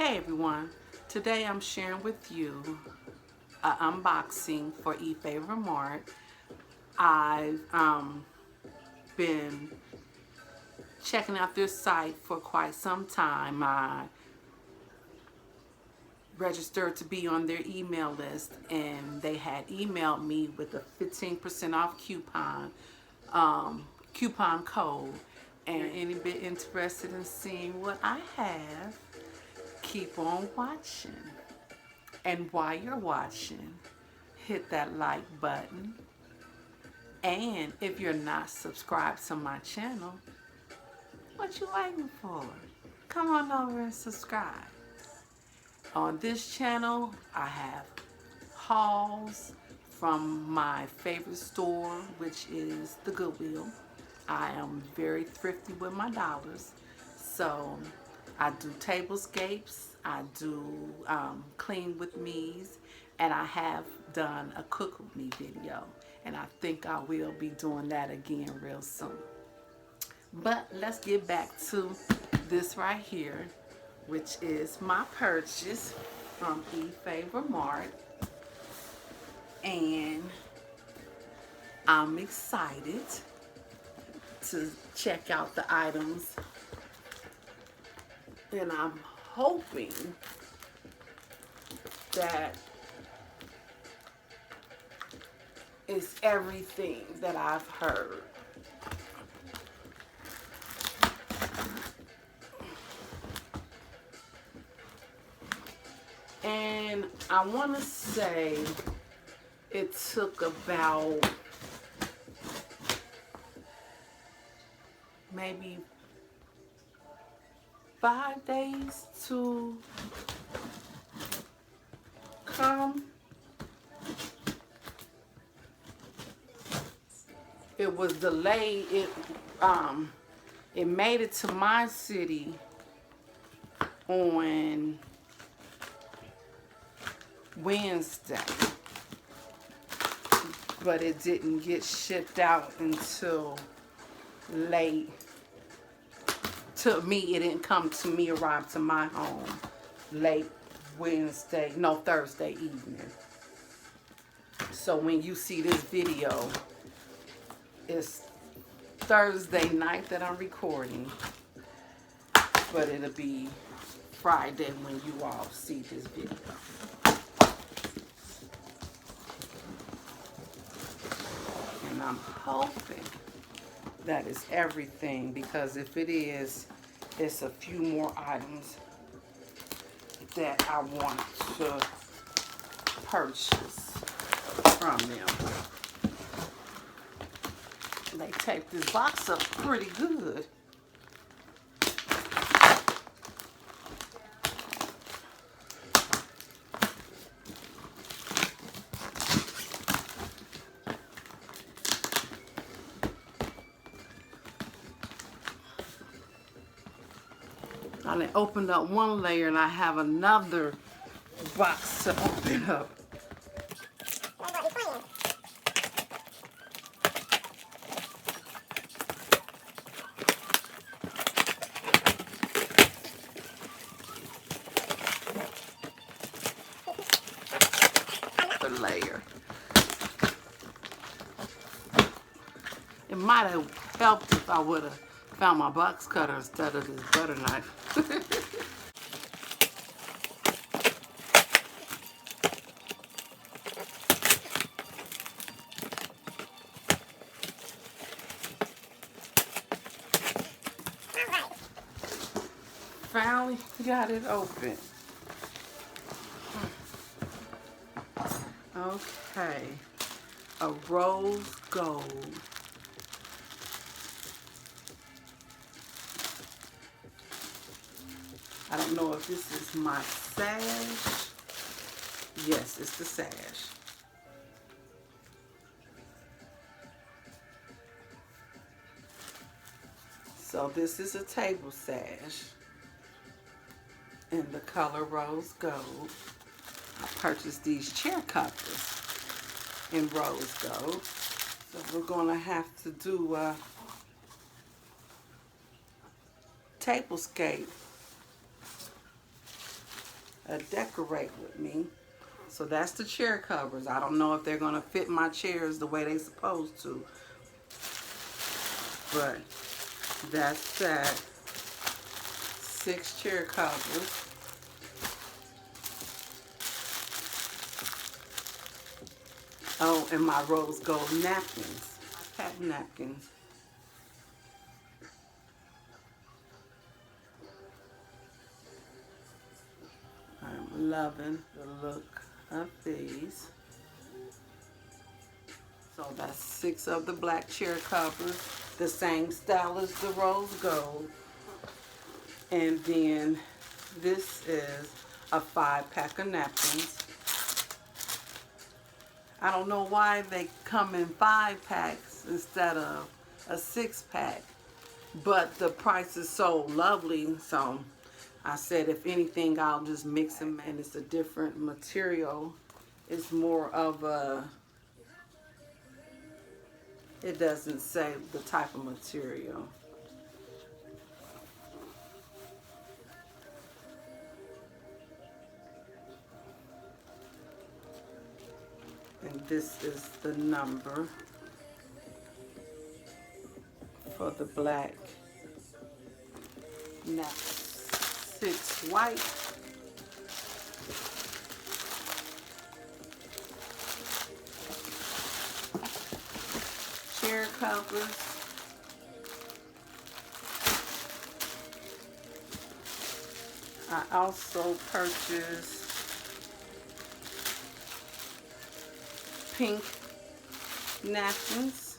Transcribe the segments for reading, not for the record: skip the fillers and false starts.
Hey everyone, today I'm sharing with you an unboxing for Efavormart. I've been checking out this site for quite some time. I registered to be on their email list and they had emailed me with a 15% off coupon code. And any bit interested in seeing what I have, keep on watching. And while you're watching, hit that like button. And if you're not subscribed to my channel, what you waiting for? Come on over and subscribe. On this channel, I have hauls from my favorite store, which is the Goodwill. I am very thrifty with my dollars. So I do tablescapes, I do clean with me's, and I have done a cook with me video. And I think I will be doing that again real soon. But let's get back to this right here, which is my purchase from Efavormart. And I'm excited to check out the items. And I'm hoping that it's everything that I've heard. And I want to say it took about maybe 5 days to come. It was delayed. It made it to my city on Wednesday, but it didn't get shipped out until late. To me, it didn't come to me, arrive to my home late Thursday evening. So when you see this video, it's Thursday night that I'm recording, but it'll be Friday when you all see this video. And I'm hoping that is everything, because if it is, it's a few more items that I want to purchase from them. They taped this box up pretty good. I done opened up one layer and I have another box to open up. Another layer. It might have helped if I would have found my box cutter instead of this butter knife. Finally got it open. Okay, a rose gold. I don't know if this is my sash. Yes, it's the sash. So this is a table sash in the color rose gold. I purchased these chair covers in rose gold. So we're gonna have to do a tablescape decorate with me. So that's the chair covers. I don't know if they're going to fit my chairs the way they're supposed to. But that's that. 6 chair covers. Oh, and my rose gold napkins. I have napkins. I'm loving the look of these. So that's 6 of the black chair covers, the same style as the rose gold. And then this is a 5-pack of napkins. I don't know why they come in 5 packs instead of a 6-pack, but the price is so lovely. So I said, if anything, I'll just mix them, and it's a different material. It's more of a, it doesn't say the type of material. And this is the number for the black napkin. 6 white. Chair covers. I also purchased pink napkins,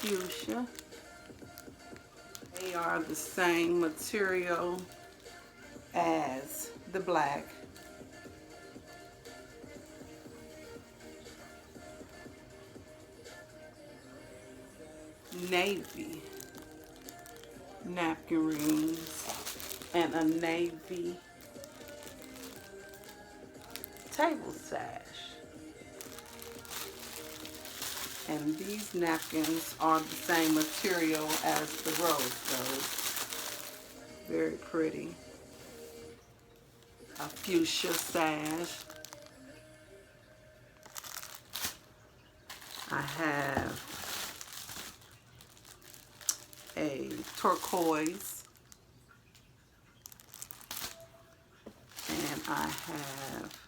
fuchsia. They are the same material as the black. Navy napkin rings and a navy table sash. And these napkins are the same material as the rose gold. Very pretty. A fuchsia sash. I have a turquoise. And I have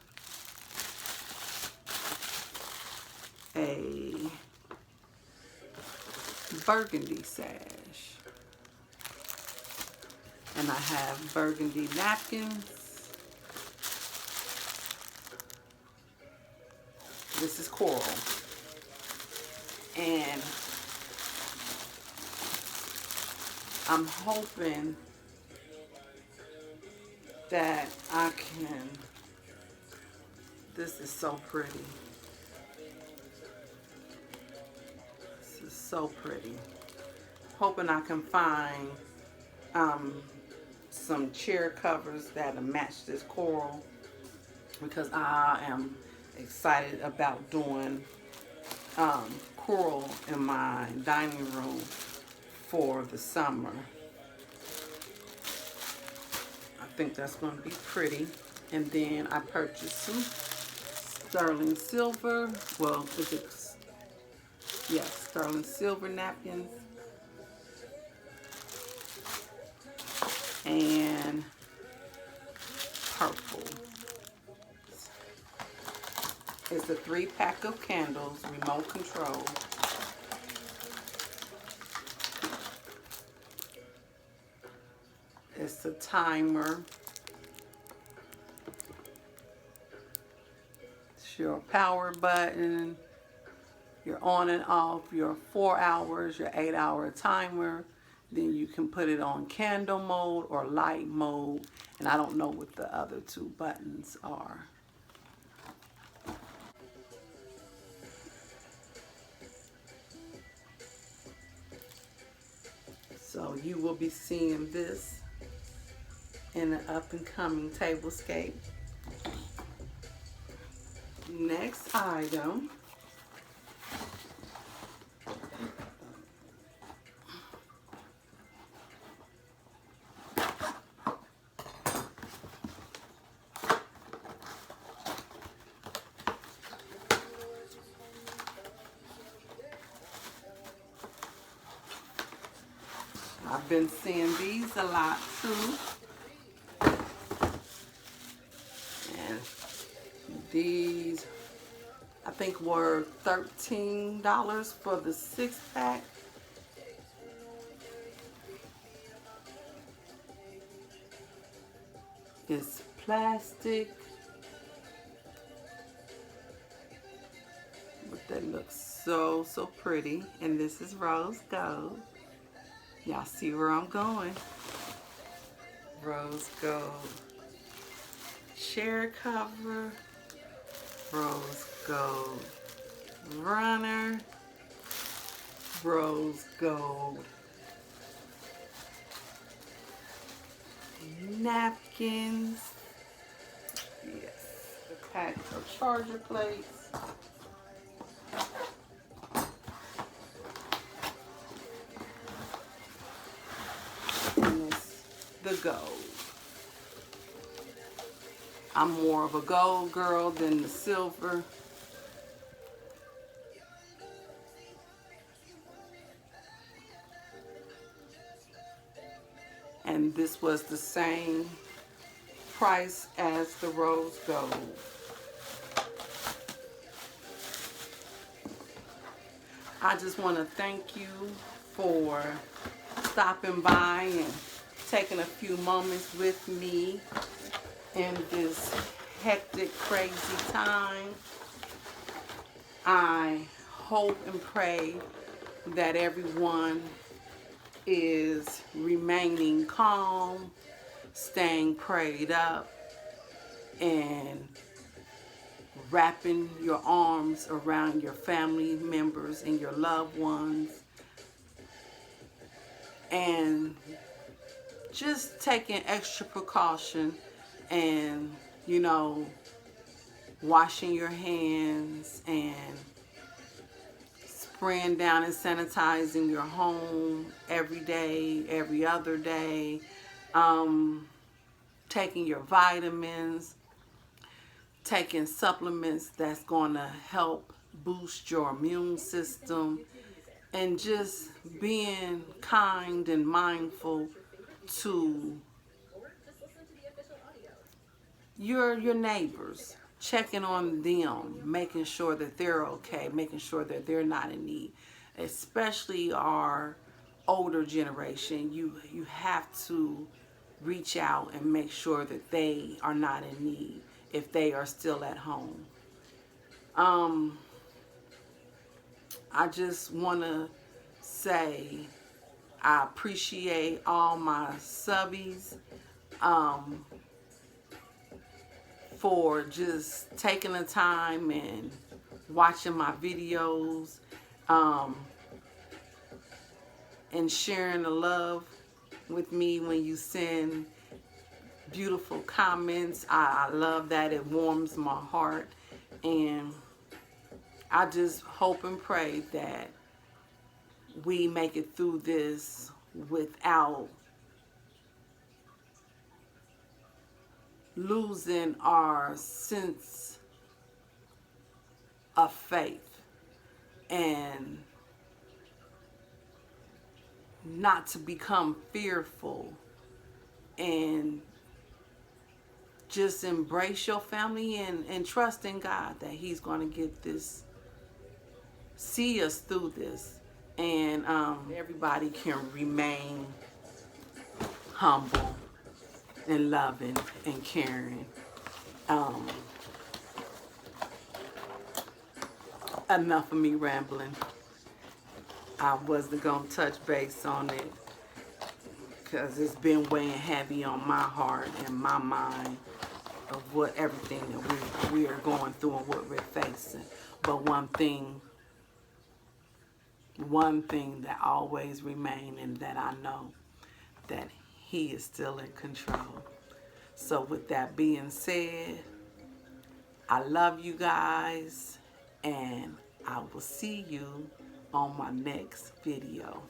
a burgundy sash. And I have burgundy napkins. This is coral. And I'm hoping that I can, this is so pretty. This is so pretty. Hoping I can find some chair covers that'll match this coral, because I am excited about doing coral in my dining room for the summer. I think that's going to be pretty. And then I purchased some sterling silver, well, sterling silver napkins. And purple. It's a 3-pack of candles, remote control. It's a timer. It's your power button, your on and off, your 4 hours, your 8-hour timer. Then you can put it on candle mode or light mode. And I don't know what the other 2 buttons are. So you will be seeing this in an up and coming tablescape. Next item been seeing these a lot too. And these, I think, were $13 for the 6-pack. It's plastic, but they look so pretty. And this is rose gold. Y'all see where I'm going. Rose gold chair cover, rose gold runner, rose gold napkins. Yes, the pack of charger plates. And it's the gold. I'm more of a gold girl than the silver. And this was the same price as the rose gold. I just want to thank you for stopping by and taking a few moments with me in this hectic, crazy time. I hope and pray that everyone is remaining calm, staying prayed up, and wrapping your arms around your family members and your loved ones, and just taking extra precaution and, you know, washing your hands and spraying down and sanitizing your home every day, every other day, taking your vitamins, taking supplements that's going to help boost your immune system, and just being kind and mindful to your neighbors, checking on them, making sure that they're okay, making sure that they're not in need, especially our older generation. You have to reach out and make sure that they are not in need if they are still at home. I just want to say I appreciate all my subbies for just taking the time and watching my videos, and sharing the love with me when you send beautiful comments. I love that. It warms my heart. And I just hope and pray that we make it through this without losing our sense of faith, and not to become fearful, and just embrace your family and trust in God that He's going to get this, see us through this, and everybody can remain humble and loving and caring. Enough of me rambling. I wasn't going to touch base on it because it's been weighing heavy on my heart and my mind of what everything that we are going through and what we're facing. But one thing that always remains, and that I know, that He is still in control. So with that being said, I love you guys, and I will see you on my next video.